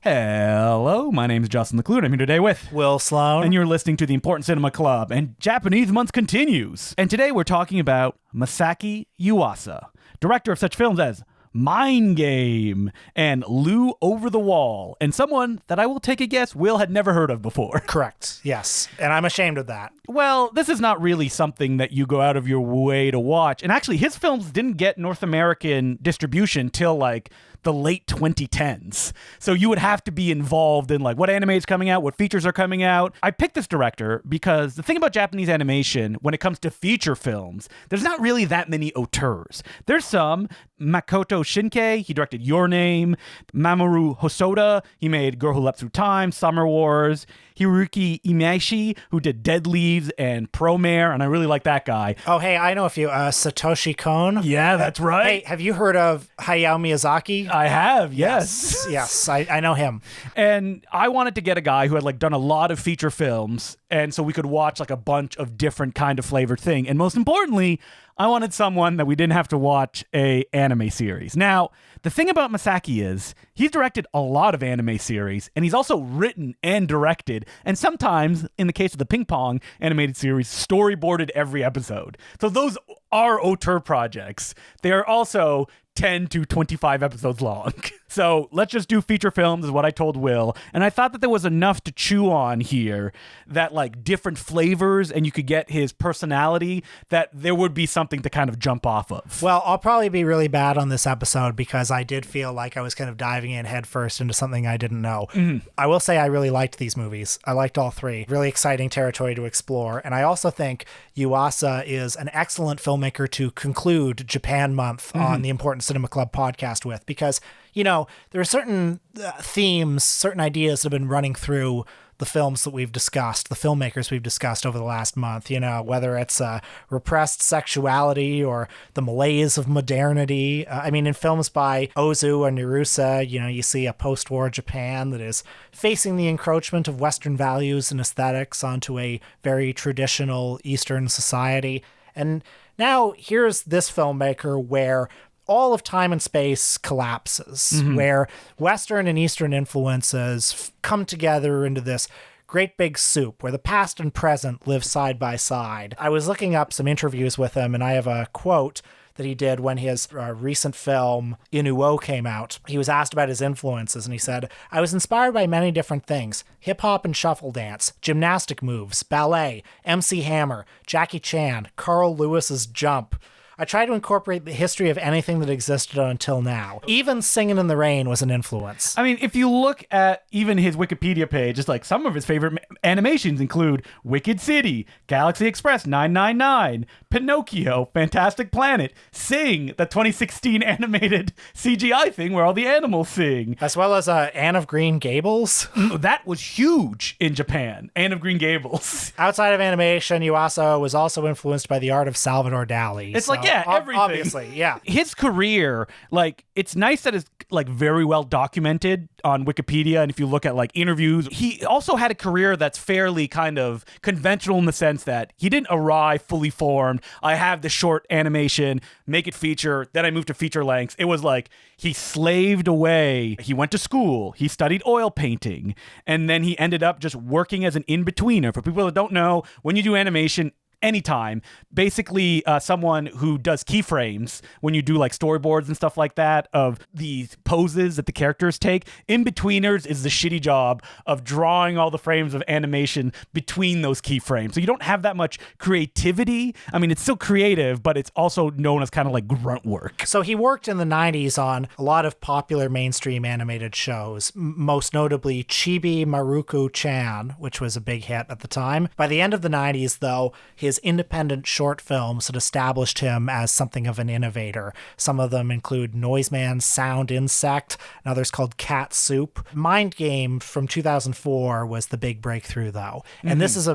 Hello, my name is Justin LeClue, and I'm here today with Will Sloan. And you're listening to the Important Cinema Club, and Japanese Month continues. And today we're talking about Masaaki Yuasa, director of such films as Mind Game and Lou Over the Wall, and someone that I will take a guess Will had never heard of before. Correct, yes. And I'm ashamed of that. Well, this is not really something that you go out of your way to watch. And actually, his films didn't get North American distribution till like the late 2010s. So you would have to be involved in like what anime is coming out, what features are coming out. I picked this director because the thing about Japanese animation, when it comes to feature films, there's not really that many auteurs. There's some. Makoto Shinkai, he directed Your Name. Mamoru Hosoda, he made Girl Who Leapt Through Time, Summer Wars. Hiroyuki Imaishi, who did Dead Leaves and Promare, and I really like that guy. Oh, hey, I know a few. Satoshi Kon. Yeah, that's right. Hey, have you heard of Hayao Miyazaki? I have, yes. Yes, I know him. And I wanted to get a guy who had like done a lot of feature films, and so we could watch like a bunch of different kind of flavored thing. And most importantly, I wanted someone that we didn't have to watch a anime series. Now, the thing about Masaaki is he's directed a lot of anime series, and he's also written and directed, and sometimes, in the case of the Ping Pong animated series, storyboarded every episode. So those are auteur projects. They are also 10 to 25 episodes long. So let's just do feature films is what I told Will. And I thought that there was enough to chew on here that like different flavors and you could get his personality, that there would be something to kind of jump off of. Well, I'll probably be really bad on this episode because I did feel like I was kind of diving in headfirst into something I didn't know. Mm-hmm. I will say I really liked these movies. I liked all three. Really exciting territory to explore. And I also think Yuasa is an excellent filmmaker to conclude Japan Month on the Important Cinema Club podcast with, because, you know, there are certain themes, certain ideas that have been running through the films that we've discussed, the filmmakers we've discussed over the last month, you know, whether it's repressed sexuality or the malaise of modernity. I mean, in films by Ozu and Nirusa, you know, you see a post-war Japan that is facing the encroachment of Western values and aesthetics onto a very traditional Eastern society. And now here's this filmmaker where all of time and space collapses, where Western and Eastern influences come together into this great big soup where the past and present live side by side. I was looking up some interviews with him, and I have a quote that he did when his recent film INU-OH came out. He was asked about his influences, and he said, "I was inspired by many different things: hip-hop and shuffle dance, gymnastic moves, ballet, MC Hammer, Jackie Chan, Carl Lewis's Jump. I try to incorporate the history of anything that existed until now. Even Singin' in the Rain was an influence." I mean, if you look at even his Wikipedia page, it's like some of his favorite animations include Wicked City, Galaxy Express 999, Pinocchio, Fantastic Planet, Sing, the 2016 animated CGI thing where all the animals sing. As well as Anne of Green Gables. That was huge in Japan, Anne of Green Gables. Outside of animation, Yuasa was also influenced by the art of Salvador Dali. It's like, yeah, everything. Obviously, yeah. His career, like, it's nice that it's like very well documented on Wikipedia, and if you look at like interviews, he also had a career that's fairly kind of conventional in the sense that he didn't arrive fully formed. I have the short animation, make it feature, then I moved to feature lengths. It was like he slaved away. He went to school, he studied oil painting, and then he ended up just working as an in-betweener. For people that don't know, when you do animation, anytime, basically someone who does keyframes when you do like storyboards and stuff like that of the poses that the characters take. In-betweeners is the shitty job of drawing all the frames of animation between those keyframes. So you don't have that much creativity. I mean, it's still creative, but it's also known as kind of like grunt work. So he worked in the 90s on a lot of popular mainstream animated shows, most notably Chibi Maruko-chan, which was a big hit at the time. By the end of the 90s, though, his independent short films had established him as something of an innovator. Some of them include Noiseman's Sound Insect, and others called Cat Soup. Mind Game from 2004 was the big breakthrough, though. And this is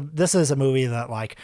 a movie that, like,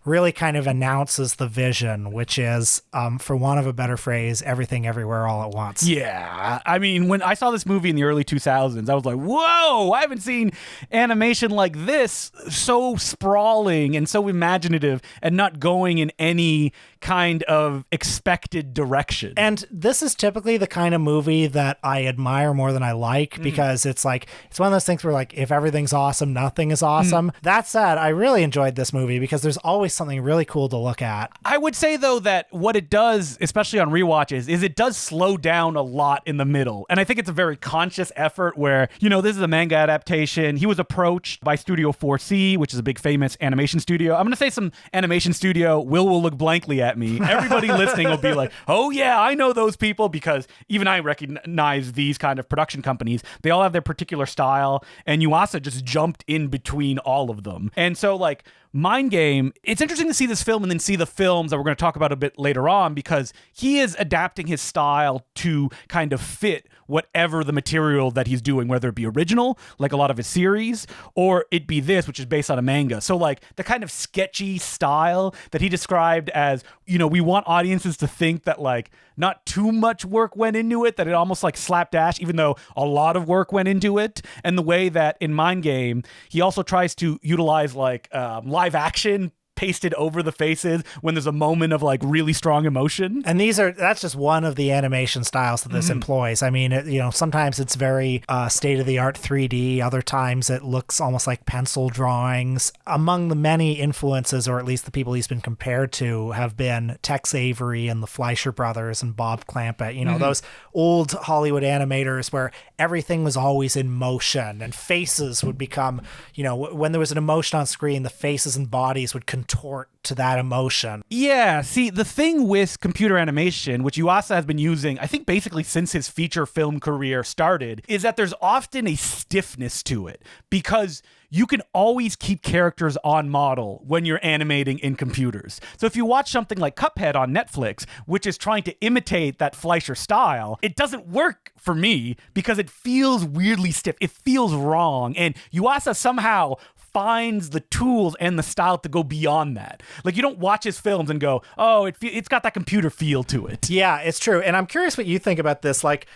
really kind of announces the vision, which is, for want of a better phrase, everything everywhere all at once. Yeah. I mean, when I saw this movie in the early 2000s, I was like, whoa, I haven't seen animation like this, so sprawling and so imaginative and not going in any kind of expected direction. And this is typically the kind of movie that I admire more than I like, because it's like, it's one of those things where like, if everything's awesome, nothing is awesome. That said, I really enjoyed this movie because there's always something really cool to look at. I would say, though, that what it does, especially on rewatches, is it does slow down a lot in the middle. And I think it's a very conscious effort where, you know, this is a manga adaptation. He was approached by Studio 4C, which is a big famous animation studio. I'm going to say some animation studio. Will look blankly at me. Everybody listening will be like, oh yeah, I know those people, because even I recognize these kind of production companies. They all have their particular style, and Yuasa just jumped in between all of them. And so like Mind Game, it's interesting to see this film and then see the films that we're going to talk about a bit later on, because he is adapting his style to kind of fit whatever the material that he's doing, whether it be original, like a lot of his series, or it be this, which is based on a manga. So like the kind of sketchy style that he described as, you know, we want audiences to think that like not too much work went into it, that it almost like slapdash, even though a lot of work went into it. And the way that in Mind Game, he also tries to utilize like live action pasted over the faces when there's a moment of like really strong emotion. And that's just one of the animation styles that this employs. I mean, sometimes it's very state-of-the-art 3D. Other times it looks almost like pencil drawings. Among the many influences, or at least the people he's been compared to, have been Tex Avery and the Fleischer brothers and Bob Clampett. Those old Hollywood animators where everything was always in motion and faces would become, when there was an emotion on screen, the faces and bodies would contort to that emotion. Yeah, see, the thing with computer animation, which Yuasa has been using, I think basically since his feature film career started, is that there's often a stiffness to it, because you can always keep characters on model when you're animating in computers. So if you watch something like Cuphead on Netflix, which is trying to imitate that Fleischer style, it doesn't work for me because it feels weirdly stiff. It feels wrong. And Yuasa somehow finds the tools and the style to go beyond that. Like, you don't watch his films and go, oh, it's got that computer feel to it. Yeah, it's true. And I'm curious what you think about this. Like,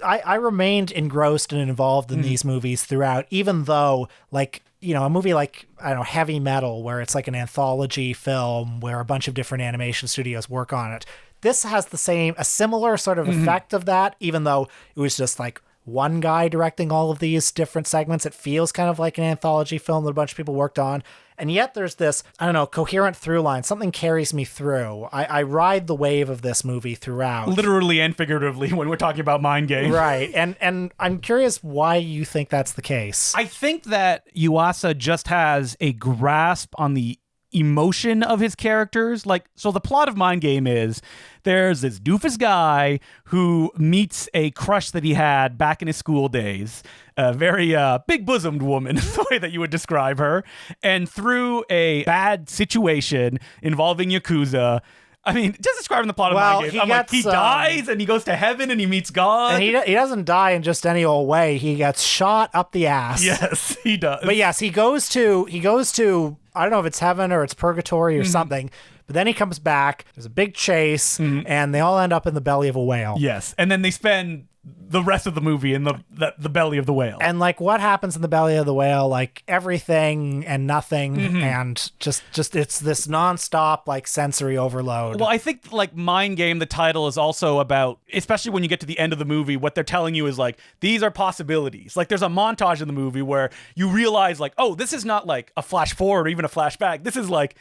I remained engrossed and involved in these movies throughout, even though, like, a movie like, I don't know, Heavy Metal, where it's like an anthology film where a bunch of different animation studios work on it. This has a similar sort of effect of that, even though it was just like one guy directing all of these different segments. It feels kind of like an anthology film that a bunch of people worked on. And yet there's this, I don't know, coherent through line. Something carries me through. I ride the wave of this movie throughout. Literally and figuratively when we're talking about Mind Game. Right. And I'm curious why you think that's the case. I think that Yuasa just has a grasp on the emotion of his characters. Like, so the plot of Mind Game is there's this doofus guy who meets a crush that he had back in his school days, a very big-bosomed woman, the way that you would describe her, and through a bad situation involving Yakuza, I mean, just describing the plot of Mind Game, he dies and he goes to heaven and he meets God. And he doesn't die in just any old way. He gets shot up the ass. Yes, he does. But yes, he goes to, I don't know if it's heaven or it's purgatory or something. But then he comes back, there's a big chase, and they all end up in the belly of a whale. Yes, and then they spend the rest of the movie in the belly of the whale. And like, what happens in the belly of the whale? Like, everything and nothing, and just it's this nonstop like sensory overload. Well, I think like Mind Game, the title is also about, especially when you get to the end of the movie, what they're telling you is like, these are possibilities. Like, there's a montage in the movie where you realize like, oh, this is not like a flash forward or even a flashback. This is like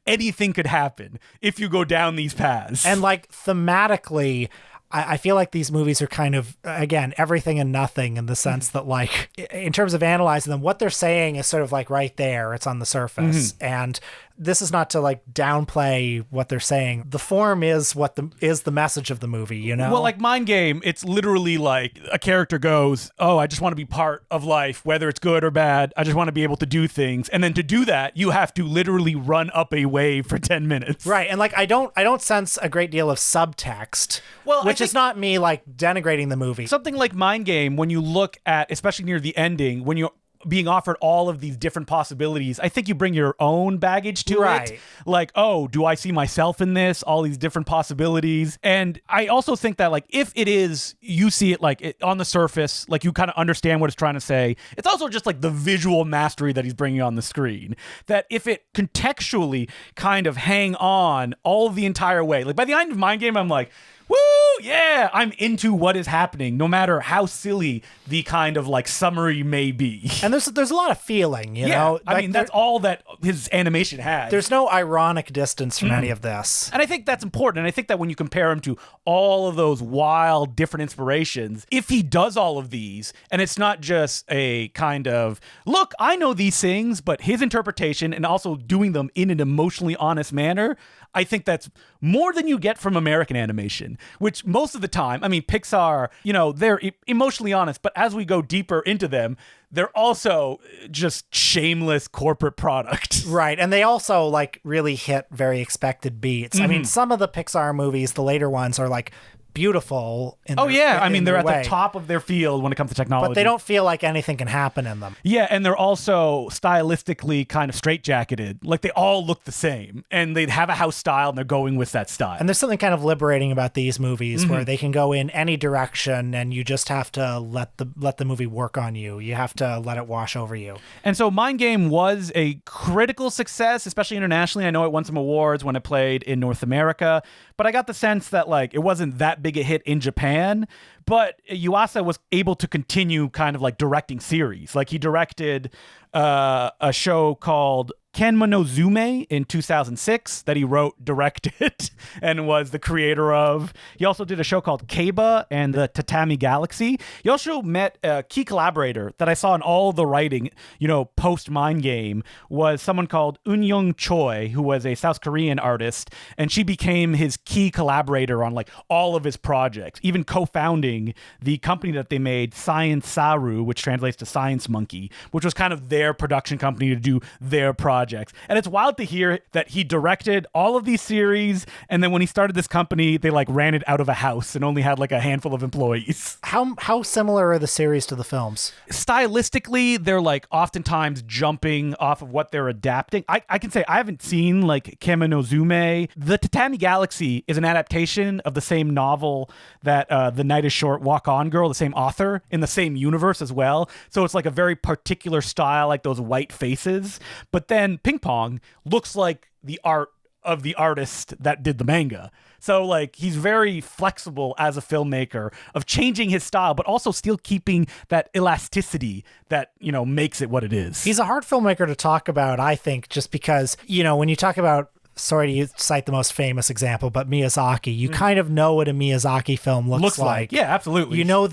anything could happen if you go down these paths. And like, thematically, I feel like these movies are kind of, again, everything and nothing, in the sense that, like, in terms of analyzing them, what they're saying is sort of like right there. It's on the surface. And this is not to like downplay what they're saying. The form is what is the message of the movie, Well, like Mind Game, it's literally like a character goes, oh, I just want to be part of life, whether it's good or bad. I just want to be able to do things. And then to do that, you have to literally run up a wave for 10 minutes. Right. And like, I don't sense a great deal of subtext, which is not me like denigrating the movie. Something like Mind Game, when you look at, especially near the ending, when you being offered all of these different possibilities, I think you bring your own baggage to it. Like, oh, do I see myself in this? All these different possibilities. And I also think that, like, if it is, you see it like on the surface, like you kind of understand what it's trying to say. It's also just like the visual mastery that he's bringing on the screen. That if it contextually kind of hang on all the entire way, like by the end of Mind Game, I'm like, woo, yeah, I'm into what is happening, no matter how silly the kind of like summary may be. And there's a lot of feeling, you know? I mean, that's all that his animation has. There's no ironic distance from any of this. And I think that's important. And I think that when you compare him to all of those wild, different inspirations, if he does all of these, and it's not just a kind of, look, I know these things, but his interpretation and also doing them in an emotionally honest manner, I think that's more than you get from American animation, which most of the time, I mean, Pixar, you know, they're emotionally honest, but as we go deeper into them, they're also just shameless corporate product. Right. And they also like really hit very expected beats. I mean, some of the Pixar movies, the later ones, are like beautiful. I mean, they're at the top of their field when it comes to technology. But they don't feel like anything can happen in them. Yeah, and they're also stylistically kind of straitjacketed. Like they all look the same, and they have a house style, and they're going with that style. And there's something kind of liberating about these movies where they can go in any direction, and you just have to let the movie work on you. You have to let it wash over you. And so Mind Game was a critical success, especially internationally. I know it won some awards when it played in North America, but I got the sense that like it wasn't that big a hit in Japan, but Yuasa was able to continue kind of like directing series. Like he directed a show called Kenma no Zume in 2006 that he wrote, directed, and was the creator of. He also did a show called Keiba and the Tatami Galaxy. He also met a key collaborator that I saw in all the writing, you know, post Mind Game, was someone called Eun-young Choi, who was a South Korean artist, and she became his key collaborator on like all of his projects, even co-founding the company that they made, Science Saru, which translates to Science Monkey, which was kind of their production company to do their projects. And it's wild to hear that he directed all of these series, and then when he started this company, they like ran it out of a house and only had like a handful of employees. How similar are the series to the films? Stylistically, they're like oftentimes jumping off of what they're adapting. I can say I haven't seen like Kenma no Zume. The Tatami Galaxy is an adaptation of the same novel that The Night is Short, Walk On Girl, the same author, in the same universe as well. So it's like a very particular style, like those white faces. But then Ping Pong looks like the art of the artist that did the manga. So like he's very flexible as a filmmaker of changing his style, but also still keeping that elasticity that, you know, makes it what it is. He's a hard filmmaker to talk about, I think, just because, you know, when you talk about, sorry to cite the most famous example, but Miyazaki, you kind of know what a Miyazaki film looks like. Yeah, absolutely. You know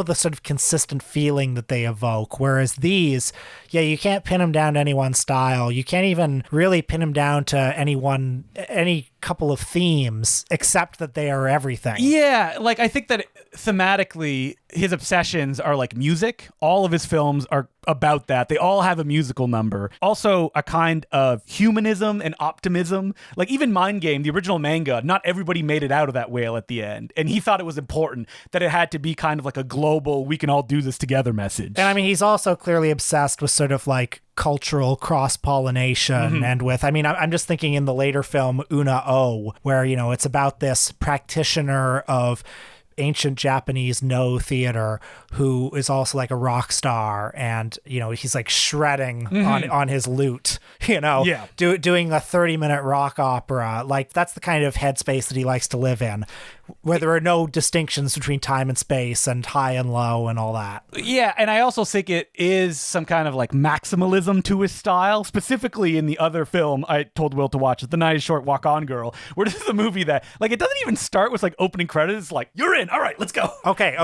the sort of consistent feeling that they evoke. Whereas these, yeah, you can't pin them down to any one style. You can't even really pin them down to any couple of themes, except that they are everything. Yeah, like I think that thematically his obsessions are like music. All of his films are about that. They all have a musical number. Also a kind of humanism and optimism. Like even Mind Game, the original manga, not everybody made it out of that whale at the end. And he thought it was important that it had to be kind of like a global, we can all do this together message. And I mean, he's also clearly obsessed with sort of like cultural cross-pollination and with, I mean, I'm just thinking in the later film INU-OH, where, you know, it's about this practitioner of ancient Japanese no theater who is also like a rock star, and you know he's like shredding on his lute, you know, doing a 30-minute rock opera. Like that's the kind of headspace that he likes to live in, where there are no distinctions between time and space and high and low and all that. Yeah, and I also think it is some kind of like maximalism to his style, specifically in the other film I told Will to watch, The Night is Short, Walk On Girl, where this is a movie that like it doesn't even start with like opening credits. It's like, you're in. All right, let's go. Okay.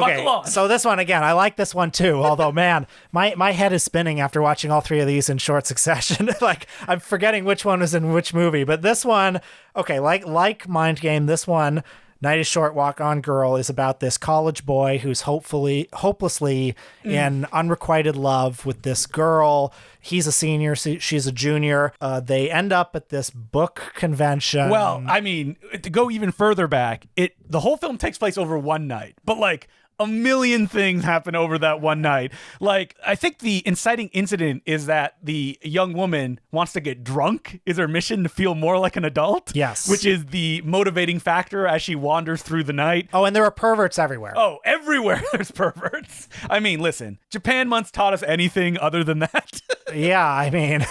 So this one, again, I like this one too, although man, my head is spinning after watching all three of these in short succession. Like I'm forgetting which one was in which movie, but this one, okay, like Mind Game, this one, Night is Short, Walk On Girl, is about this college boy who's hopelessly in unrequited love with this girl. He's a senior, she's a junior. They end up at this book convention. Well, I mean, to go even further back, the whole film takes place over one night, but like a million things happen over that one night. Like, I think the inciting incident is that the young woman wants to get drunk, is her mission to feel more like an adult. Yes. Which is the motivating factor as she wanders through the night. Oh, and there are perverts everywhere. Oh, everywhere there's perverts. I mean, listen, Japan once taught us anything other than that. Yeah, I mean...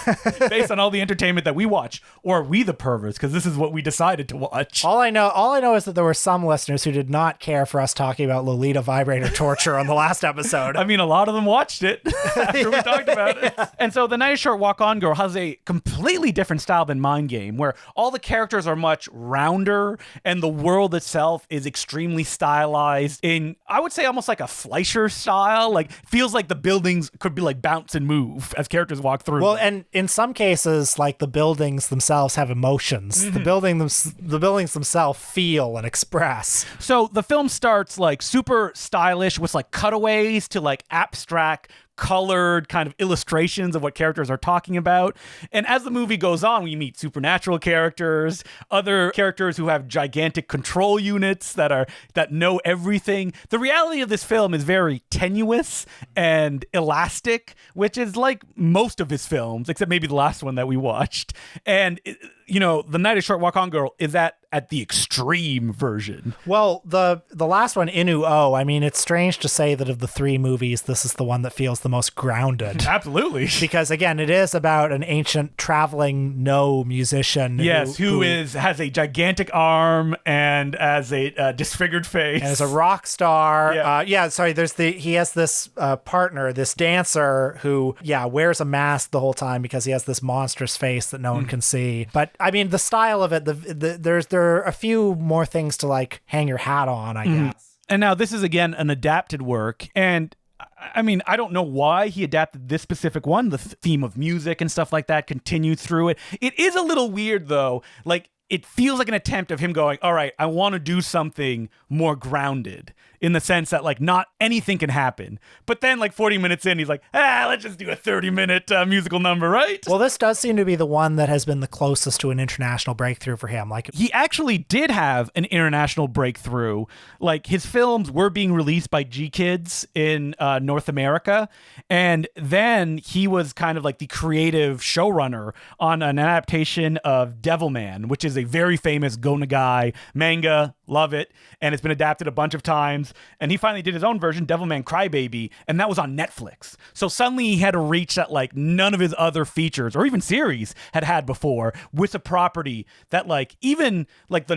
Based on all the entertainment that we watch. Or are we the perverts? Because this is what we decided to watch. All I know is that there were some listeners who did not care for us talking about Lolita vibrator torture on the last episode. I mean, a lot of them watched it after we talked about it. And so The Night is Short, Walk On Girl has a completely different style than Mind Game, where all the characters are much rounder and the world itself is extremely stylized in, I would say, almost like a Fleischer style. Like, feels like the buildings could be like bounce and move as characters walk through. Well, and in some cases, like, the buildings themselves have emotions. The buildings themselves feel and express. So the film starts like super stylish with like cutaways to like abstract colored kind of illustrations of what characters are talking about. And as the movie goes on, we meet supernatural characters, other characters who have gigantic control units that know everything. The reality of this film is very tenuous and elastic, which is like most of his films, except maybe the last one that we watched. And The Night is Short, Walk On Girl is at the extreme version. Well, the last one, INU-OH, I mean, it's strange to say that of the three movies, this is the one that feels the most grounded. Absolutely. Because, again, it is about an ancient traveling musician. Yes, who has a gigantic arm and has a disfigured face. And is a rock star. Yeah. He has this partner, this dancer who, wears a mask the whole time because he has this monstrous face that no one can see. But, I mean, the style of it, there are a few more things to like hang your hat on, I guess. And now this is again an adapted work, and I mean, I don't know why he adapted this specific one. The theme of music and stuff like that continued through it. It is a little weird though. Like, it feels like an attempt of him going, all right, I want to do something more grounded, in the sense that like not anything can happen. But then like 40 minutes in, he's like, let's just do a 30-minute musical number, right? Well, this does seem to be the one that has been the closest to an international breakthrough for him. Like, he actually did have an international breakthrough. Like, his films were being released by G Kids in North America. And then he was kind of like the creative showrunner on an adaptation of Devilman, which is a very famous Go Nagai manga. Love it. And it's been adapted a bunch of times. And he finally did his own version, Devilman Crybaby, and that was on Netflix. So suddenly he had to reach that like none of his other features or even series had before, with a property that like even like the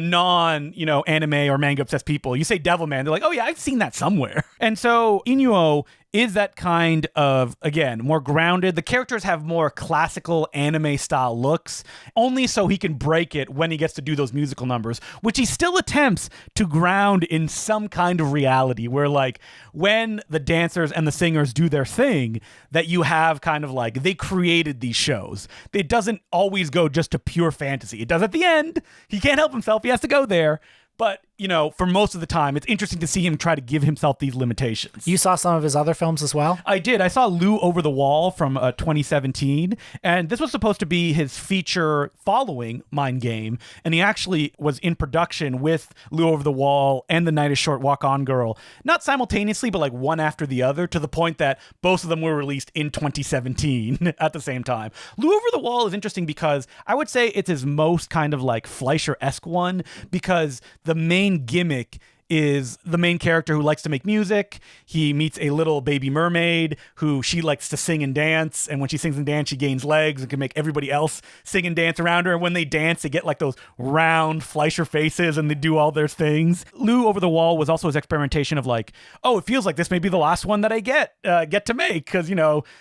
anime or manga obsessed people, you say Devilman, they're like, oh yeah, I've seen that somewhere. And so INU-OH is that kind of, again, more grounded. The characters have more classical anime style looks, only so he can break it when he gets to do those musical numbers, which he still attempts to ground in some kind of reality where like when the dancers and the singers do their thing, that you have kind of like they created these shows. It doesn't always go just to pure fantasy. It does at the end. He can't help himself. He has to go there. But, for most of the time, it's interesting to see him try to give himself these limitations. You saw some of his other films as well? I did. I saw Lou Over the Wall from 2017, and this was supposed to be his feature following Mind Game, and he actually was in production with Lou Over the Wall and The Night is Short, Walk On Girl, not simultaneously, but like one after the other, to the point that both of them were released in 2017 at the same time. Lou Over the Wall is interesting because I would say it's his most kind of like Fleischer-esque one, because the main gimmick is the main character who likes to make music. He meets a little baby mermaid who she likes to sing and dance. And when she sings and dance, she gains legs and can make everybody else sing and dance around her. And when they dance, they get like those round Fleischer faces and they do all their things. Lou Over the Wall was also his experimentation of like, oh, it feels like this may be the last one that I get to make. Cause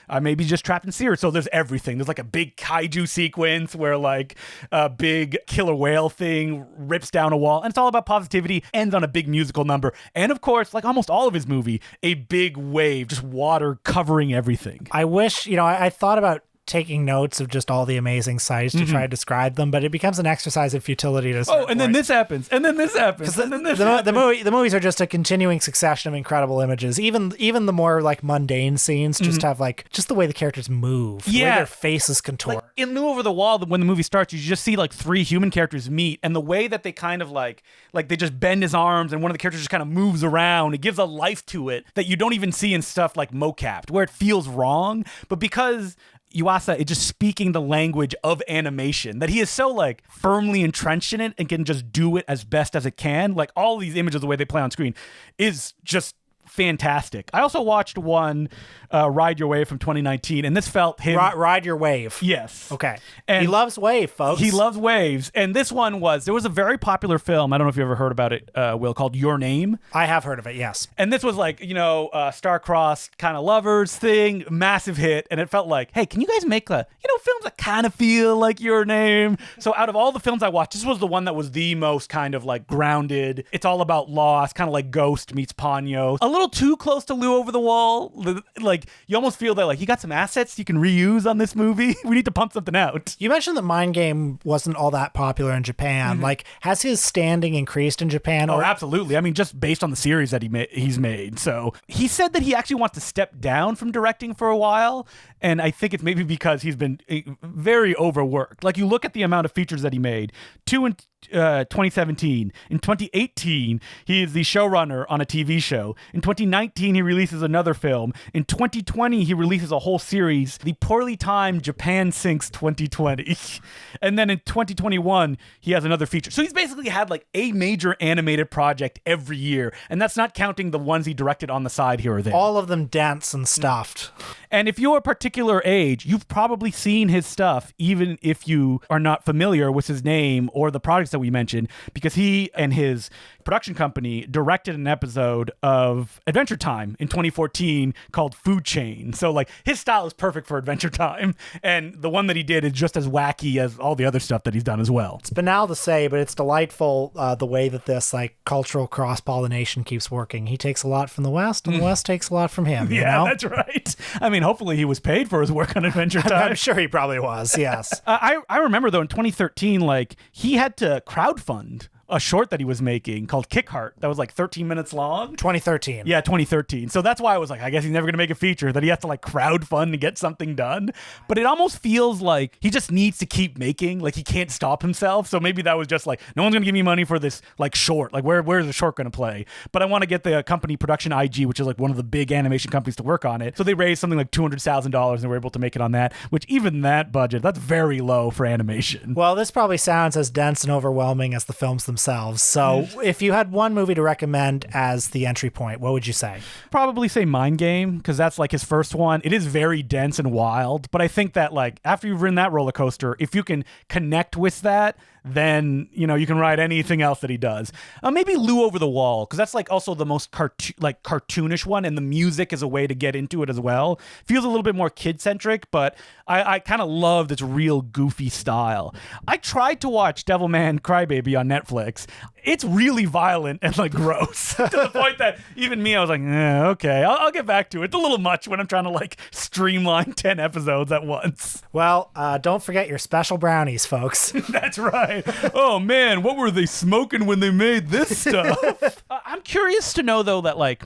I may be just trapped in Sears. So there's everything. There's like a big kaiju sequence where like a big killer whale thing rips down a wall. And it's all about positivity, ends on a big musical number, and of course, like almost all of his movie, a big wave, just water covering everything. I wish, I thought about taking notes of just all the amazing sights to try to describe them, but it becomes an exercise in futility to a certain and then point. this happens, and then this happens, and then this happens. The movies are just a continuing succession of incredible images. Even the more like mundane scenes just have like just the way the characters move, the way their faces contort. Like in New Over the Wall, when the movie starts, you just see like 3 human characters meet, and the way that they kind of like they just bend his arms, and one of the characters just kind of moves around. It gives a life to it that you don't even see in stuff like mocapped, where it feels wrong, but because Yuasa is just speaking the language of animation, that he is so like firmly entrenched in it and can just do it as best as it can. Like all these images, the way they play on screen is just fantastic. I also watched one, Ride Your Wave from 2019, and this felt him. Ride Your Wave. Yes. Okay. And he loves wave, folks. He loves waves. And this one there was a very popular film, I don't know if you ever heard about it, Will, called Your Name. I have heard of it, yes. And this was like, star-crossed kind of lovers thing, massive hit. And it felt like, hey, can you guys make films that kind of feel like Your Name? So out of all the films I watched, this was the one that was the most kind of like grounded. It's all about loss, kind of like Ghost meets Ponyo. A little too close to Lou Over the Wall. Like you almost feel that like you got some assets you can reuse on this movie. We need to pump something out. You mentioned that Mind Game wasn't all that popular in Japan. Like, has his standing increased in Japan? Oh, absolutely. I mean, just based on the series that he's made. So he said that he actually wants to step down from directing for a while. And I think it's maybe because he's been very overworked. Like you look at the amount of features that he made. 2 in 2017. In 2018, he is the showrunner on a TV show. In 2019, he releases another film. In 2020, he releases a whole series, the poorly timed Japan Sinks 2020. And then in 2021, he has another feature. So he's basically had like a major animated project every year. And that's not counting the ones he directed on the side here or there. All of them dense and stuffed. And if you're a particular age, you've probably seen his stuff, even if you are not familiar with his name or the projects that we mentioned, because he and his production company directed an episode of Adventure Time in 2014 called Food Chain. So like his style is perfect for Adventure Time. And the one that he did is just as wacky as all the other stuff that he's done as well. It's banal to say, but it's delightful the way that this like cultural cross-pollination keeps working. He takes a lot from the West and the West takes a lot from him. You know? That's right. I mean, hopefully he was paid for his work on Adventure Time. I'm sure he probably was, yes. I remember though in 2013, like he had to crowdfund a short that he was making called Kick Heart that was like 13 minutes long. 2013. Yeah, 2013. So that's why I was like, I guess he's never going to make a feature, that he has to like crowdfund to get something done. But it almost feels like he just needs to keep making, like he can't stop himself. So maybe that was just like, no one's going to give me money for this like short. Like where's the short going to play? But I want to get the company Production IG, which is like one of the big animation companies to work on it. So they raised something like $200,000 and they were able to make it on that, which even that budget, that's very low for animation. Well, this probably sounds as dense and overwhelming as the films themselves. So if you had one movie to recommend as the entry point, what would you say? Probably say Mind Game, because that's like his first one. It is very dense and wild, but I think that like after you've ridden that roller coaster, if you can connect with that, then you can ride anything else that he does. Maybe Lou Over the Wall, because that's like also the most cartoonish one, and the music is a way to get into it as well. Feels a little bit more kid-centric, but I kind of love this real goofy style. I tried to watch Devilman Crybaby on Netflix. It's really violent and like gross to the point that even me, I was like, okay, I'll get back to it. It's a little much when I'm trying to like streamline 10 episodes at once. Well, don't forget your special brownies, folks. That's right. Oh man, what were they smoking when they made this stuff? I'm curious to know though that like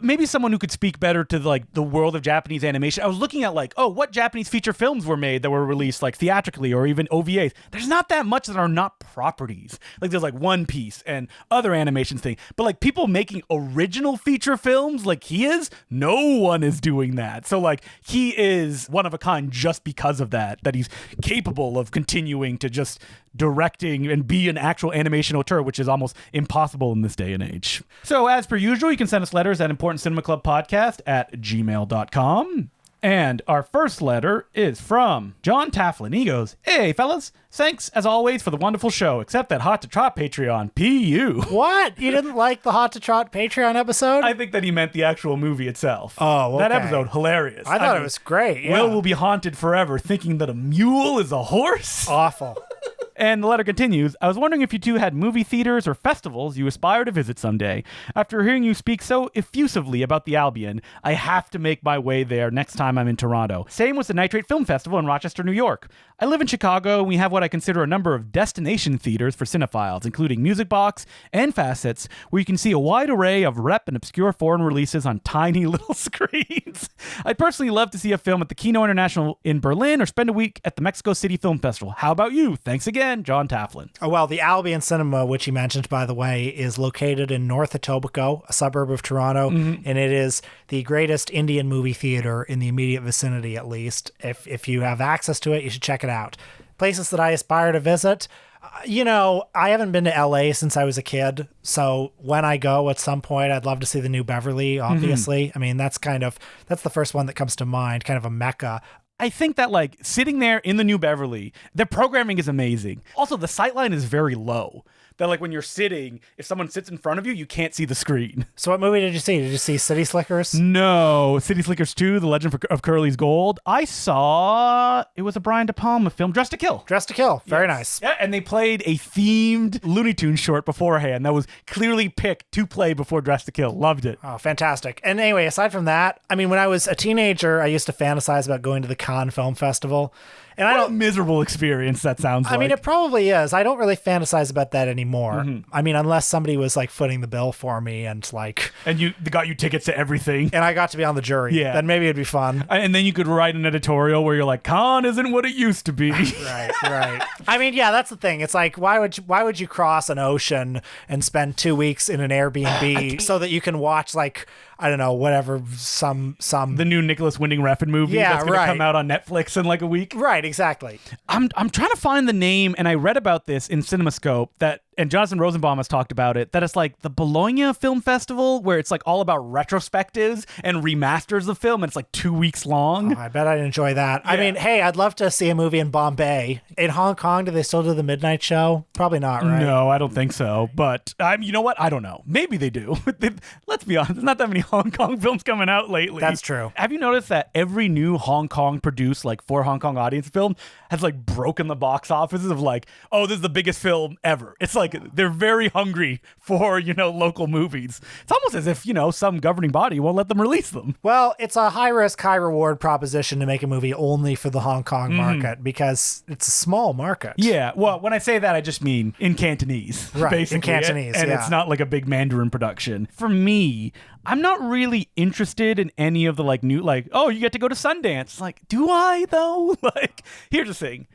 maybe someone who could speak better to like the world of Japanese animation. I was looking at like, what Japanese feature films were made that were released like theatrically or even OVAs. There's not that much that are not properties. Like there's like One Piece and other animation thing, but like people making original feature films like he is, no one is doing that. So like he is one of a kind just because of that he's capable of continuing to just directing and be an actual animation auteur, which is almost impossible in this day and age. So as per usual, you can send us letters at importantcinemaclubpodcast@gmail.com. And our first letter is from John Taflin. He goes, "Hey, fellas, thanks as always for the wonderful show, except that Hot to Trot Patreon, PU." What? You didn't like the Hot to Trot Patreon episode? I think that he meant the actual movie itself. Oh, okay. That episode, hilarious. I thought it was great. Yeah. Will be haunted forever thinking that a mule is a horse. Awful. And the letter continues, I was wondering if you two had movie theaters or festivals you aspire to visit someday. After hearing you speak so effusively about the Albion, I have to make my way there next time I'm in Toronto. Same with the Nitrate Film Festival in Rochester, New York. I live in Chicago, and we have what I consider a number of destination theaters for cinephiles, including Music Box and Facets, where you can see a wide array of rep and obscure foreign releases on tiny little screens. I'd personally love to see a film at the Kino International in Berlin or spend a week at the Mexico City Film Festival. How about you? Thanks again, John Taflin. Oh, well, the Albion Cinema, which he mentioned, by the way, is located in North Etobicoke, a suburb of Toronto, and it is the greatest Indian movie theater in the immediate vicinity, at least. If you have access to it, you should check it out. Places that I aspire to visit, I haven't been to LA since I was a kid, so when I go at some point, I'd love to see the New Beverly, obviously. I mean, that's the first one that comes to mind, kind of a mecca. I think that sitting there in the New Beverly, their programming is amazing. Also, the sightline is very low. That when you're sitting, if someone sits in front of you, you can't see the screen. So what movie did you see? Did you see City Slickers? No, City Slickers 2, The Legend of Curly's Gold. I saw, it was a Brian De Palma film, Dressed to Kill. Dressed to Kill. Very nice. Yeah, and they played a themed Looney Tunes short beforehand that was clearly picked to play before Dressed to Kill. Loved it. Oh, fantastic. And anyway, aside from that, I mean, when I was a teenager, I used to fantasize about going to the Cannes Film Festival. And what a miserable experience that sounds like. I mean, it probably is. I don't really fantasize about that anymore. I mean, unless somebody was footing the bill for me and And they got you tickets to everything. And I got to be on the jury. Yeah. Then maybe it'd be fun. And then you could write an editorial where you're like, Cannes isn't what it used to be. Right. I mean, yeah, that's the thing. It's why would you cross an ocean and spend 2 weeks in an Airbnb so that you can watch I don't know, whatever, some the new Nicholas Winding Refn movie that's going to come out on Netflix in a week. Right, exactly. I'm trying to find the name, and I read about this in CinemaScope and Jonathan Rosenbaum has talked about it, that it's the Bologna Film Festival, where it's all about retrospectives and remasters of film, and it's 2 weeks long. Oh, I bet I'd enjoy that. Yeah. I mean, hey, I'd love to see a movie in Bombay. In Hong Kong, do they still do the midnight show? Probably not, right? No, I don't think so. But you know what? I don't know. Maybe they do. Let's be honest, there's not that many Hong Kong films coming out lately. That's true. Have you noticed that every new Hong Kong produced for Hong Kong audience film has broken the box offices of oh, this is the biggest film ever. It's they're very hungry for, local movies. It's almost as if, some governing body won't let them release them. Well, it's a high risk, high reward proposition to make a movie only for the Hong Kong market because it's a small market. Yeah. Well, when I say that, I just mean in Cantonese. Right. Basically. In Cantonese. And it's not a big Mandarin production. For me, I'm not really interested in any of the new, oh, you get to go to Sundance. Do I though? Here's the thing.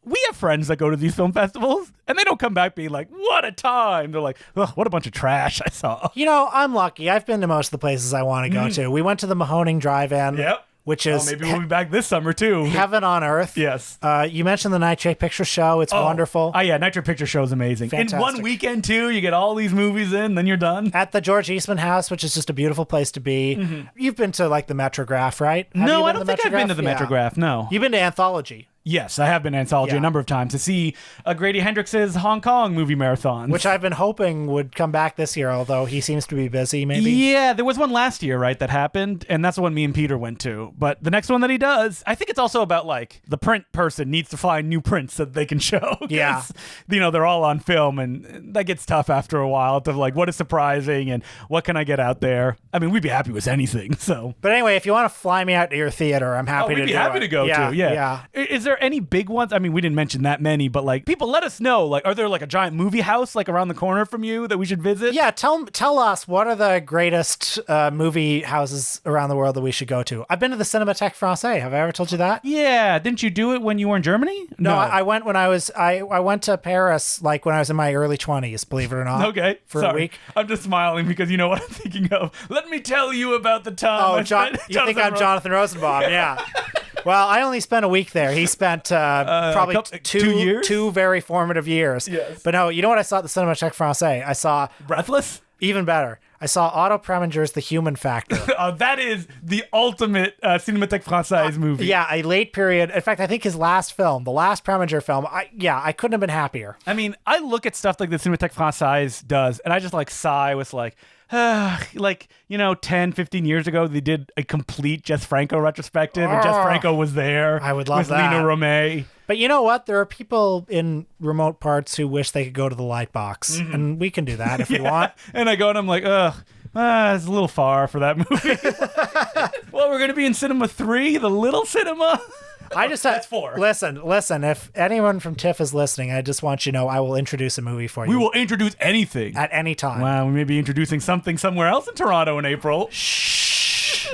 We have friends that go to these film festivals and they don't come back being what a time. They're what a bunch of trash I saw. I'm lucky. I've been to most of the places I want to go to. We went to the Mahoning Drive-In. Yep. Which is maybe we'll be back this summer too. Heaven on earth. Yes. You mentioned the Nitrate Picture Show. It's wonderful. Oh yeah, Nitrate Picture Show is amazing. Fantastic. In one weekend too, you get all these movies in, then you're done. At the George Eastman House, which is just a beautiful place to be. You've been to the Metrograph, right? No, I don't think I've been to the Metrograph. No. You've been to Anthology. Yes, I have been to Anthology a number of times to see Grady Hendrix's Hong Kong movie marathon. Which I've been hoping would come back this year, although he seems to be busy, maybe. Yeah, there was one last year, right, that happened, and that's the one me and Peter went to. But the next one that he does, I think it's also about, the print person needs to find new prints that they can show. Yeah. They're all on film, and that gets tough after a while to, what is surprising and what can I get out there? I mean, we'd be happy with anything, so. But anyway, if you want to fly me out to your theater, I'm happy to do it. We'd be happy to go to, yeah. Is there any big ones? I mean, we didn't mention that many, but people let us know. Are there a giant movie house around the corner from you that we should visit? Yeah, tell us what are the greatest movie houses around the world that we should go to. I've been to the Cinémathèque Française. Have I ever told you that? Yeah, didn't you do it when you were in Germany? No, I went when I went to Paris when I was in my early 20s, believe it or not. Okay, for a week. I'm just smiling because you know what I'm thinking of. Let me tell you about the time. Oh, you think I'm Jonathan Rosenbaum? Yeah. Well, I only spent a week there. He spent probably 2 years? 2 very formative years. Yes. But no, you know what I saw at the Cinémathèque Française? I saw... Breathless? Even better. I saw Otto Preminger's The Human Factor. That is the ultimate Cinémathèque Française movie. Yeah, a late period. In fact, I think his last film, the last Preminger film, I couldn't have been happier. I mean, I look at stuff like the Cinémathèque Française does, and I just sigh with 10, 15 years ago, they did a complete Jess Franco retrospective, and Jess Franco was there. I would love with that. Lena Romay. But you know what? There are people in remote parts who wish they could go to the Lightbox, and we can do that if we want. And I go and I'm like, ugh. It's a little far for that movie. Well, we're going to be in Cinema 3, the little cinema. That's 4. Listen. If anyone from TIFF is listening, I just want you to know I will introduce a movie for you. We will introduce anything. At any time. Wow, we may be introducing something somewhere else in Toronto in April. Shh.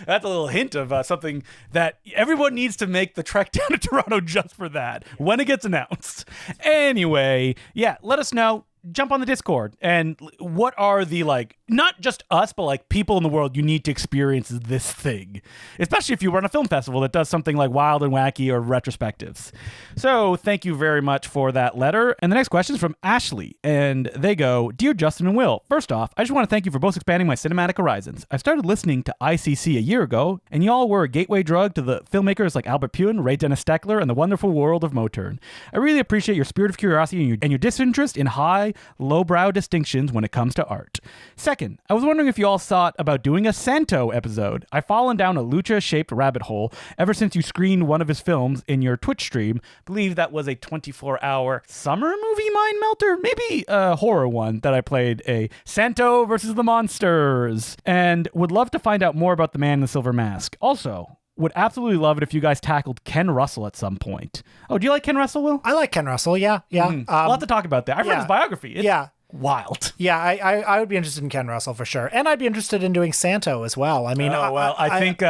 That's a little hint of something that everyone needs to make the trek down to Toronto just for that when it gets announced. Anyway, yeah, let us know. Jump on the Discord. And what are the, like, not just us, but like people in the world you need to experience this thing, especially if you run a film festival that does something like wild and wacky or retrospectives. So thank you very much for that letter. And the next question is from Ashley, and they go, Dear Justin and Will, first off, I just want to thank you for both expanding my cinematic horizons. I started listening to ICC a year ago, and y'all were a gateway drug to the filmmakers like Albert Pune, Ray Dennis Steckler, and the wonderful world of Moturn. I really appreciate your spirit of curiosity and your disinterest in high, lowbrow distinctions when it comes to art. Second, I was wondering if you all thought about doing a Santo episode. I've fallen down a lucha-shaped rabbit hole ever since you screened one of his films in your Twitch stream. I believe that was a 24-hour summer movie mind melter, maybe a horror one that I played, a Santo versus the Monsters, and would love to find out more about the Man in the Silver Mask. Also, would absolutely love it if you guys tackled Ken Russell at some point. Oh, do you like Ken Russell, Will? I like Ken Russell, yeah. We'll have to talk about that. I've read his biography. It's wild. Yeah, I would be interested in Ken Russell for sure. And I'd be interested in doing Santo as well. I mean, I think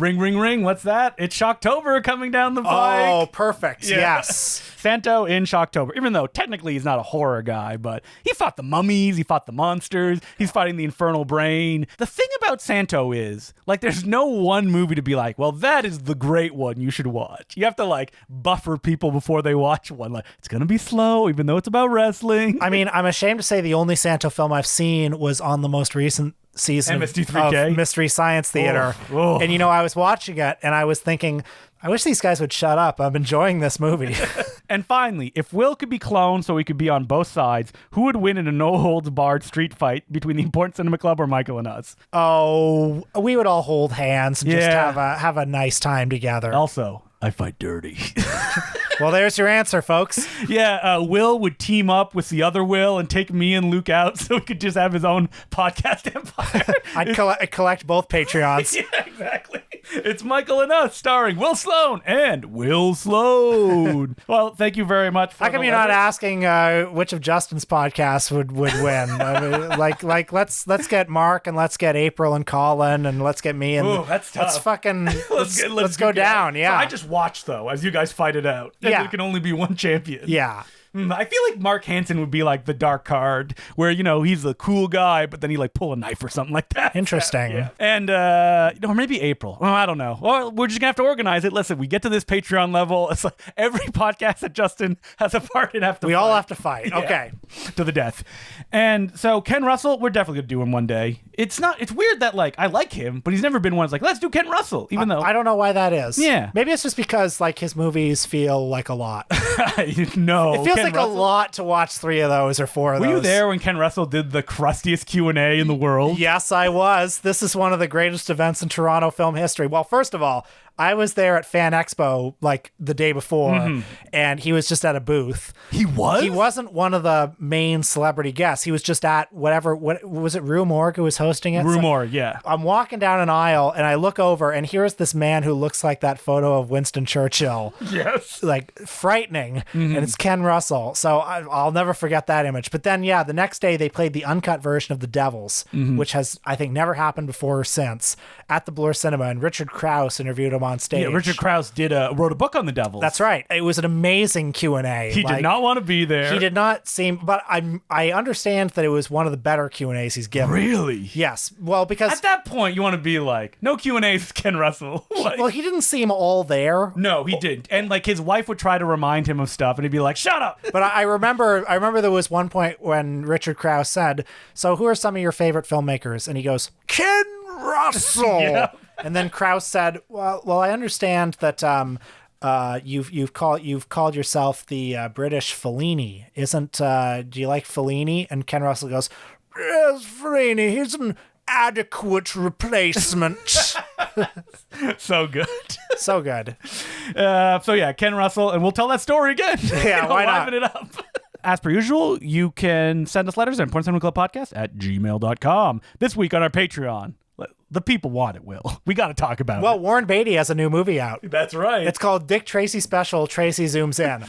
ring, ring, ring. What's that? It's Shocktober coming down the pike. Oh, perfect. Yeah. Yes. Santo in Shocktober. Even though technically he's not a horror guy, but he fought the mummies, he fought the monsters, he's fighting the infernal brain. The thing about Santo is, like, there's no one movie to be like, well, that is the great one you should watch. You have to, like, buffer people before they watch one. Like, it's going to be slow, even though it's about wrestling. I mean, I'm ashamed to say the only Santo film I've seen was on the most recent season MST3K? of Mystery Science Theater. Oh. And, I was watching it and I was thinking, I wish these guys would shut up. I'm enjoying this movie. And finally, if Will could be cloned so he could be on both sides, who would win in a no-holds-barred street fight between the Important Cinema Club or Michael and us? Oh, we would all hold hands and just have a nice time together. Also, I fight dirty. Well, there's your answer, folks. Yeah, Will would team up with the other Will and take me and Luke out so he could just have his own podcast empire. I'd collect both Patreons. Yeah, exactly. It's Michael and Us, starring Will Sloan and Will Sloan. Well, thank you very much for How come you're not asking which of Justin's podcasts would win? I mean, like let's get Mark and let's get April and Colin and let's get me and that's tough. Let's fucking let's go down. Yeah. So I just watch though as you guys fight it out. And there can only be one champion. Yeah. I feel like Mark Hansen would be like the dark card where, he's a cool guy, but then he like pull a knife or something like that. Interesting. Yeah. And, or maybe April. I don't know. Well, we're just gonna have to organize it. Listen, we get to this Patreon level. It's like every podcast that Justin has a part in we all have to fight. Yeah. Okay. To the death. And so Ken Russell, we're definitely gonna do him one day. It's weird that like I like him, but he's never been one that's like, let's do Ken Russell, even though I don't know why that is. Yeah. Maybe it's just because like his movies feel like a lot. No. It feels Ken like Russell, a lot to watch 3 of those or 4 of those. Were you there when Ken Russell did the crustiest Q&A in the world? Yes, I was. This is one of the greatest events in Toronto film history. Well, first of all, I was there at Fan Expo like the day before, and he was just at a booth. He was? He wasn't one of the main celebrity guests. He was just at what was it, Rue Morgue who was hosting it? Rue Morgue, yeah. I'm walking down an aisle, and I look over, and here's this man who looks like that photo of Winston Churchill. Yes. Like, frightening, and it's Ken Russell. So I'll never forget that image. But then, the next day, they played the uncut version of The Devils, which has, I think, never happened before or since, at the Bloor Cinema, and Richard Krause interviewed him on stage. Yeah, Richard Krause wrote a book on the Devils. That's right. It was an amazing Q&A. He did not want to be there. He did not seem, but I understand that it was one of the better Q&As he's given. Really? Yes. Well, because at that point you want to be like, no Q&As with Ken Russell. Well, he didn't seem all there. No, he didn't. And like his wife would try to remind him of stuff, and he'd be like, "Shut up." But I remember there was one point when Richard Krause said, "So who are some of your favorite filmmakers?" And he goes, "Ken Russell." Yeah. And then Krause said, "Well, I understand that you've called yourself the British Fellini. Do you like Fellini?" And Ken Russell goes, "Yes, Fellini. He's an adequate replacement. So good. So good. So yeah, Ken Russell, and we'll tell that story again. Yeah, why not? Liven it up. As per usual, you can send us letters at porncinema@gmail.com. This week on our Patreon, the people want it, Will. We got to talk about it. Well, Warren Beatty has a new movie out. That's right. It's called Dick Tracy Special, Tracy Zooms In.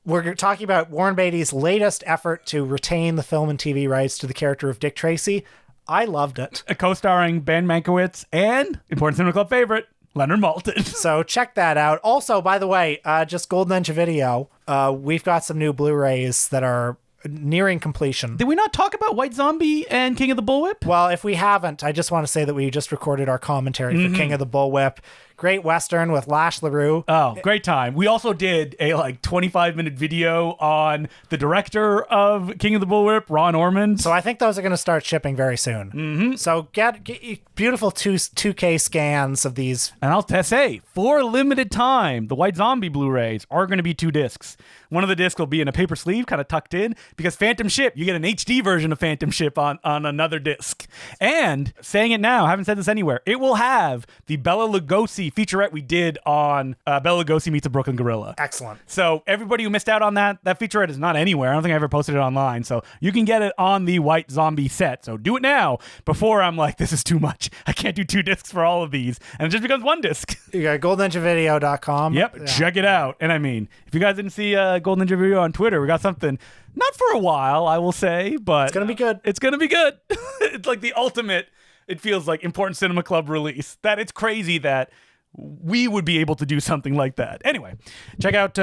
We're talking about Warren Beatty's latest effort to retain the film and TV rights to the character of Dick Tracy. I loved it. Co-starring Ben Mankiewicz and Important Cinema Club favorite, Leonard Maltin. So check that out. Also, by the way, just Golden Ninja Video, we've got some new Blu-rays that are nearing completion. Did we not talk about White Zombie and King of the Bullwhip? Well, if we haven't, I just want to say that we just recorded our commentary for King of the Bullwhip. Great Western with Lash LaRue. Oh, great time. We also did a 25-minute video on the director of King of the Bullwhip, Ron Ormond. So I think those are going to start shipping very soon. Mm-hmm. So get beautiful 2K scans of these. And I'll say, for a limited time, the White Zombie Blu-rays are going to be 2 discs. One of the discs will be in a paper sleeve, kind of tucked in, because Phantom Ship, you get an HD version of Phantom Ship on another disc. And, saying it now, I haven't said this anywhere, it will have the Bela Lugosi featurette we did on Bela Lugosi Meets a Brooklyn Gorilla. Excellent. So everybody who missed out on that featurette is not anywhere. I don't think I ever posted it online. So you can get it on the White Zombie set. So do it now before I'm like, this is too much. I can't do 2 discs for all of these. And it just becomes 1 disc. You got goldenninjavideo.com. Yep, yeah. Check it out. And I mean, if you guys didn't see Golden Ninja Video on Twitter, we got something, not for a while, I will say, but... It's going to be good. It's going to be good. It's like the ultimate, it feels like, Important Cinema Club release. That it's crazy that we would be able to do something like that. Anyway, check out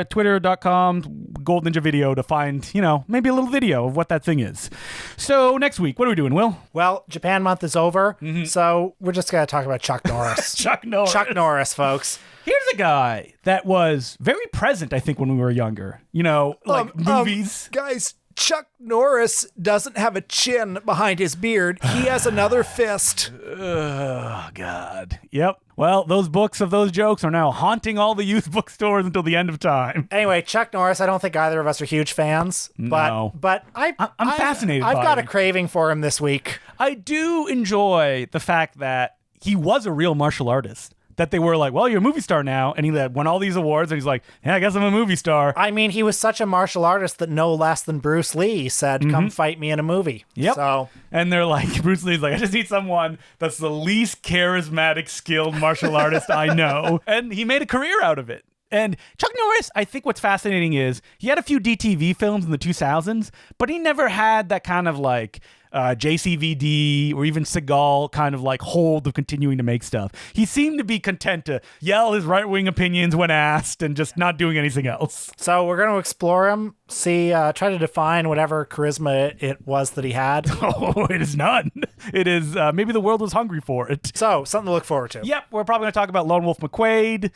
twitter.com Gold Ninja Video to find, maybe a little video of what that thing is. So next week, what are we doing, Will? Well, Japan month is over, so we're just going to talk about Chuck Norris. Chuck Norris, folks. Here's a guy that was very present, I think, when we were younger. Movies. Guys, Chuck Norris doesn't have a chin behind his beard. He has another fist. Oh, God. Yep. Well, those books of those jokes are now haunting all the youth bookstores until the end of time. Anyway, Chuck Norris, I don't think either of us are huge fans. No. But I'm fascinated by I've got him. a craving for him this week. I do enjoy the fact that he was a real martial artist. That they were like, well, you're a movie star now. And he won all these awards. And he's like, yeah, I guess I'm a movie star. I mean, he was such a martial artist that no less than Bruce Lee said, come fight me in a movie. Yep. So, and they're like, Bruce Lee's like, I just need someone that's the least charismatic, skilled martial artist I know. And he made a career out of it. And Chuck Norris, I think what's fascinating is he had a few DTV films in the 2000s, but he never had that kind of JCVD or even Seagal kind of hold of continuing to make stuff. He seemed to be content to yell his right-wing opinions when asked and just not doing anything else. So we're going to explore him, try to define whatever charisma it was that he had. Oh, it is none. It is, maybe the world was hungry for it. So, something to look forward to. Yep, we're probably going to talk about Lone Wolf McQuade.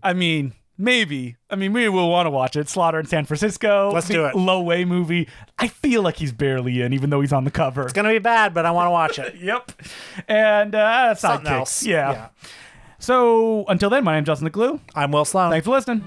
I mean... Maybe. Maybe we'll want to watch it. Slaughter in San Francisco. Let's do it. Lo Wei movie. I feel like he's barely in, even though he's on the cover. It's going to be bad, but I want to watch it. Yep. And something else. Yeah. So until then, my name's Justin the Glue. I'm Will Sloan. Thanks for listening.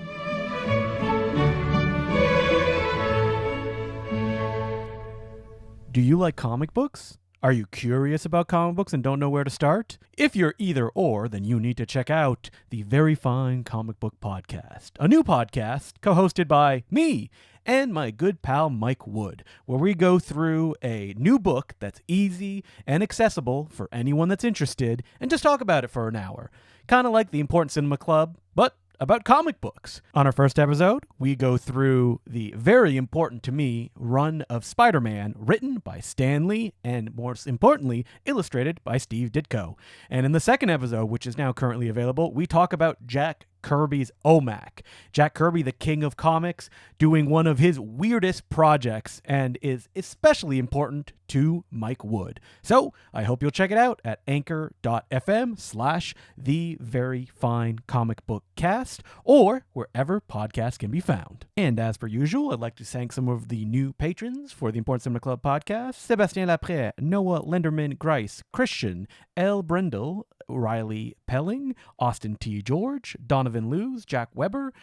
Do you like comic books? Are you curious about comic books and don't know where to start? If you're either or, then you need to check out the Very Fine Comic Book Podcast, a new podcast co-hosted by me and my good pal Mike Wood, where we go through a new book that's easy and accessible for anyone that's interested and just talk about it for an hour. Kind of like the Important Cinema Club, but about comic books. On our first episode, we go through the very important to me run of Spider-Man written by Stan Lee and, more importantly, illustrated by Steve Ditko. And in the second episode, which is now currently available, we talk about Jack Kirby's OMAC. Jack Kirby, the king of comics, doing one of his weirdest projects and is especially important to Mike Wood. So I hope you'll check it out at anchor.fm/The Very Fine Comic Book Cast or wherever podcasts can be found. And as per usual, I'd like to thank some of the new patrons for the Important Cinema Club podcast: Sebastien Lapre, Noah Lenderman Grice, Christian, L. Brendel, Riley Pelling, Austin T. George, Donovan Lewis, Jack Weber,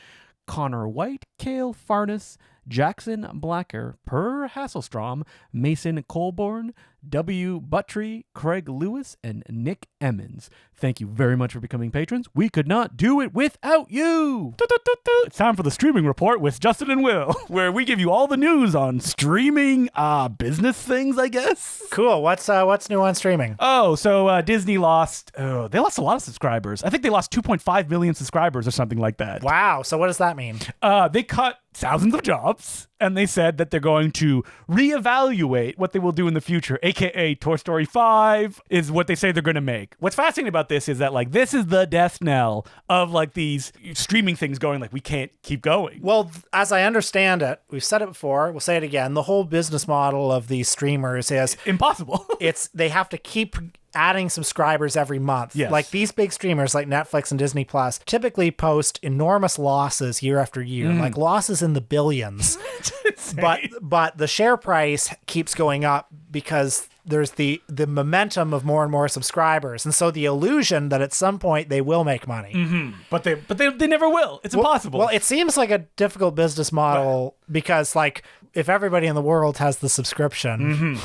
Connor White, Cale Farnes, Jackson Blacker, Per Hasselstrom, Mason Colborn, W. Buttry, Craig Lewis, and Nick Emmons. Thank you very much for becoming patrons. We could not do it without you. It's time for the streaming report with Justin and Will, where we give you all the news on streaming business things, I guess. Cool. What's new on streaming? Oh, so Disney lost a lot of subscribers. I think they lost 2.5 million subscribers or something like that. Wow. So what does that mean? They cut thousands of jobs, and they said that they're going to reevaluate what they will do in the future, aka Toy Story 5 is what they say they're going to make. What's fascinating about this is that like this is the death knell of like these streaming things going like we can't keep going. Well, as I understand it, we've said it before, we'll say it again, the whole business model of these streamers is impossible. They have to keep adding subscribers every month. Yes. Like these big streamers like Netflix and Disney Plus typically post enormous losses year after year, like losses in the billions. but the share price keeps going up because there's the momentum of more and more subscribers, and so the illusion that at some point they will make money. Mm-hmm. But they never will. It's impossible. Well, it seems like a difficult business model because like if everybody in the world has the subscription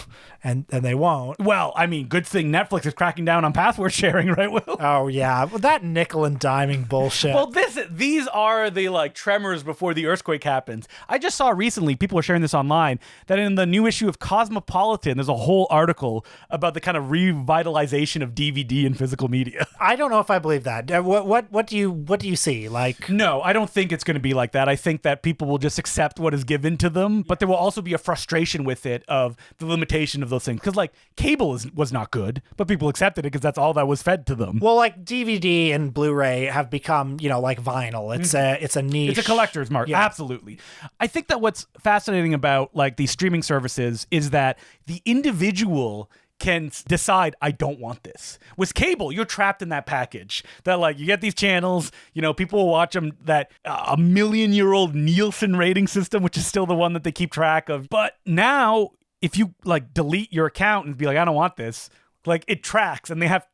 and they won't. Well, I mean, good thing Netflix is cracking down on password sharing, right, Will? Oh yeah, well, that nickel and diming bullshit. Well, these are the like tremors before the earthquake happens. I just saw recently, people are sharing this online, that in the new issue of Cosmopolitan, there's a whole article about the kind of revitalization of DVD and physical media. I don't know if I believe that. What do you see? Like, no, I don't think it's going to be like that. I think that people will just accept what is given to them, but there will also be a frustration with it of the limitation of those things. Because like cable was not good, but people accepted it because that's all that was fed to them. Well, like DVD and Blu-ray have become, like vinyl. It's a niche. It's a collector's market. Yeah. Absolutely. I think that what's fascinating about like these streaming services is that the individual can decide, I don't want this. With cable, you're trapped in that package that like you get these channels, people will watch them, that a million-year-old Nielsen rating system, which is still the one that they keep track of. But now if you like delete your account and be like, I don't want this, like it tracks, and they have.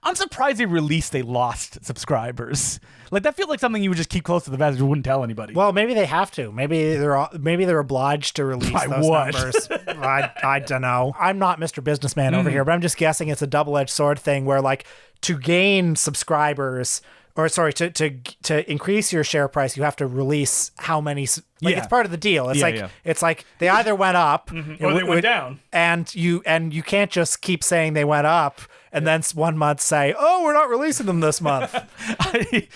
I'm surprised they released they lost subscribers. Like that feels like something you would just keep close to the vest and wouldn't tell anybody. Well, maybe they have to. Maybe they're obliged to release those numbers. I don't know. I'm not Mr. Businessman over here, but I'm just guessing it's a double-edged sword thing where like to gain subscribers. Or sorry, to increase your share price, you have to release how many. It's part of the deal. It's it's like they either went up or they went down, and you can't just keep saying they went up and then one month say, oh, we're not releasing them this month,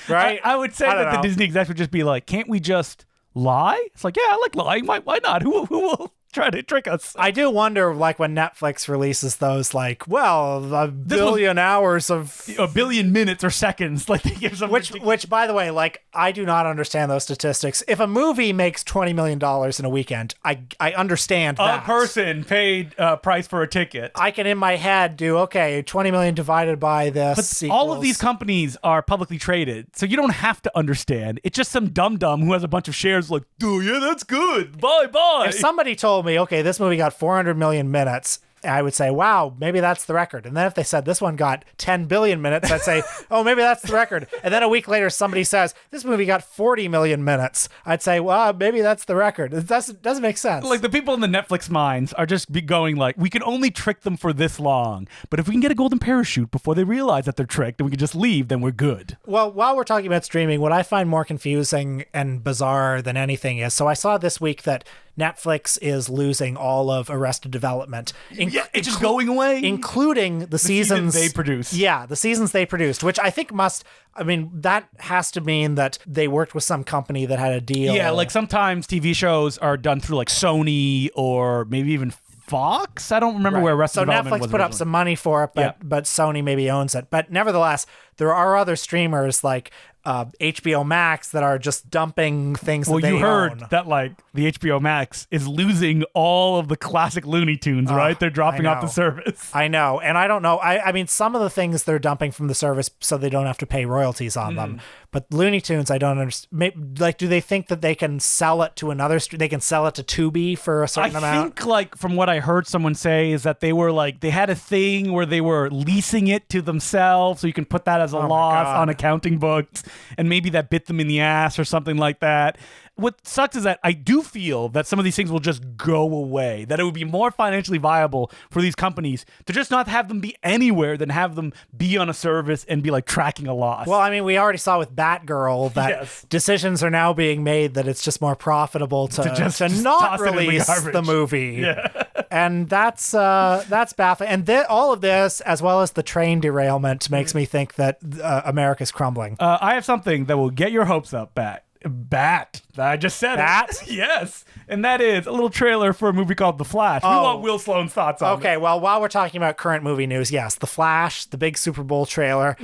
right? I would say that the Disney execs would just be like, can't we just lie? It's like, yeah, I like lying. Why not? Who will try to trick us? I do wonder, like when Netflix releases those, like, well, a billion hours of a billion minutes or seconds, like they give some which by the way, like I do not understand those statistics. If a movie makes $20 million in a weekend, I understand that. A person paid price for a ticket. I can in my head do 20 million divided by this. But all of these companies are publicly traded, so you don't have to understand. It's just some dum who has a bunch of shares like, oh yeah, that's good. Bye. If somebody told me, okay, this movie got 400 million minutes, I would say, wow, maybe that's the record. And then if they said this one got 10 billion minutes, I'd say, oh, maybe that's the record. And then a week later, somebody says, this movie got 40 million minutes. I'd say, well, maybe that's the record. It doesn't make sense. Like the people in the Netflix minds are just going like, we can only trick them for this long. But if we can get a golden parachute before they realize that they're tricked and we can just leave, then we're good. Well, while we're talking about streaming, what I find more confusing and bizarre than anything is, so I saw this week that Netflix is losing all of Arrested Development. It's just going away? Including the seasons they produced. Yeah, the seasons they produced, which I think that has to mean that they worked with some company that had a deal. Yeah, like sometimes TV shows are done through like Sony or maybe even Fox. I don't remember where Arrested Development was. So Netflix put up some money for it, but Sony maybe owns it. But nevertheless, there are other streamers like HBO Max that are just dumping things that they own. Well, you heard that like the HBO Max is losing all of the classic Looney Tunes, right? They're dropping off the service. I know. And I don't know. I mean, some of the things they're dumping from the service so they don't have to pay royalties on them. But Looney Tunes, I don't understand. Like, do they think that they can sell it to another they can sell it to Tubi for a certain amount? I think, like, from what I heard someone say is that they were like, they had a thing where they were leasing it to themselves so you can put that as a loss on accounting books, and maybe that bit them in the ass or something like that. what sucks is that I do feel that some of these things will just go away, that it would be more financially viable for these companies to just not have them be anywhere than have them be on a service and be like tracking a loss. Well, I mean, we already saw with Batgirl that Yes. decisions are now being made that it's just more profitable to just not toss it in the release garbage. the movie. Yeah. And that's baffling. And all of this, as well as the train derailment, makes me think that America's crumbling. I have something that will get your hopes up, Bat. I just said Bat? it. Yes. And that is a little trailer for a movie called The Flash. We want Will Sloan's thoughts on it. Okay, well, while we're talking about current movie news, yes, The Flash, the big Super Bowl trailer.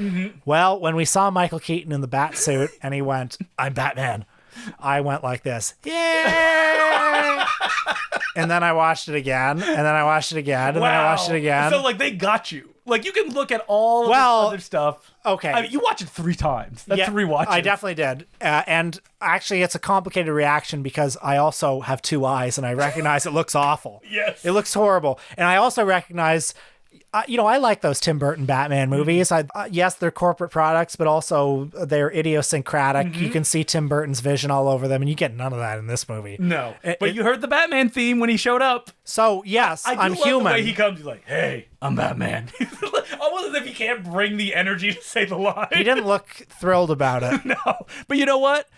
Well, when we saw Michael Keaton in the bat suit and he went, "I'm Batman," I went like this, "Yay!" And then I watched it again, and then I watched it again, and then I watched it again. So, like, they got you. Like, you can look at all of this other stuff. Okay. I mean, you watch it 3 times. That's 3 watches. I definitely did. And actually, it's a complicated reaction because I also have 2 eyes and I recognize it looks awful. Yes. It looks horrible. And I also recognize, I like those Tim Burton Batman movies. Yes, they're corporate products, but also they're idiosyncratic. You can see Tim Burton's vision all over them, and you get none of that in this movie. No. But you heard the Batman theme when he showed up. So, yes, I do I'm love human. the way he comes. He's like, "Hey, I'm Batman." Almost as if he can't bring the energy to say the line. He didn't look thrilled about it. No. But you know what?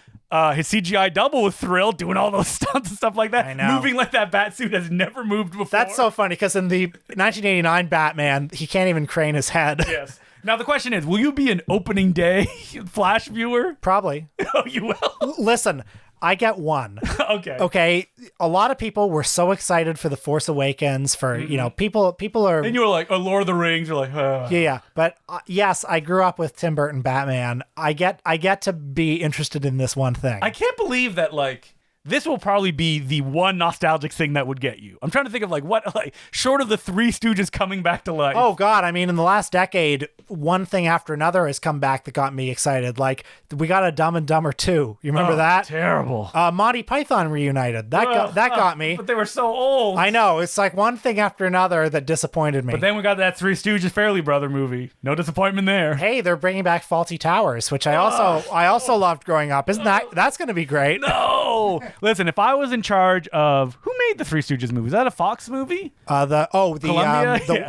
His CGI double was thrilled doing all those stunts and stuff like that. I know. Moving like that bat suit has never moved before. That's so funny because in the 1989 Batman, he can't even crane his head. Yes. Now the question is, will you be an opening day Flash viewer? Probably. Oh, you will? Listen, I get one. Okay. Okay, a lot of people were so excited for The Force Awakens. For people are. And you were like, "Oh, Lord of the Rings." You're like, Yeah. But yes, I grew up with Tim Burton Batman. I get to be interested in this one thing. I can't believe that, like, this will probably be the one nostalgic thing that would get you. I'm trying to think of, like, what, like, short of the Three Stooges coming back to life. Oh, God. I mean, in the last decade, one thing after another has come back that got me excited. Like, we got a Dumb and Dumber 2. You remember that? Terrible. Monty Python reunited. That got me. But they were so old. I know. It's like one thing after another that disappointed me. But then we got that Three Stooges Fairly Brother movie. No disappointment there. Hey, they're bringing back Faulty Towers, which I also loved growing up. Isn't that's going to be great? No. Listen, if I was in charge of who made the Three Stooges movie, is that a Fox movie? The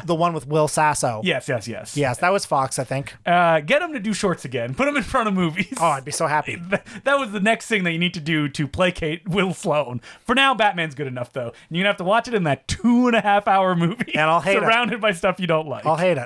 one with Will Sasso. Yes. Yes, that was Fox, I think. Get them to do shorts again. Put them in front of movies. Oh, I'd be so happy. That was the next thing that you need to do to placate Will Sloan. For now, Batman's good enough, though. You're going to have to watch it in that 2.5-hour movie. And I'll hate it. Surrounded by stuff you don't like. I'll hate it.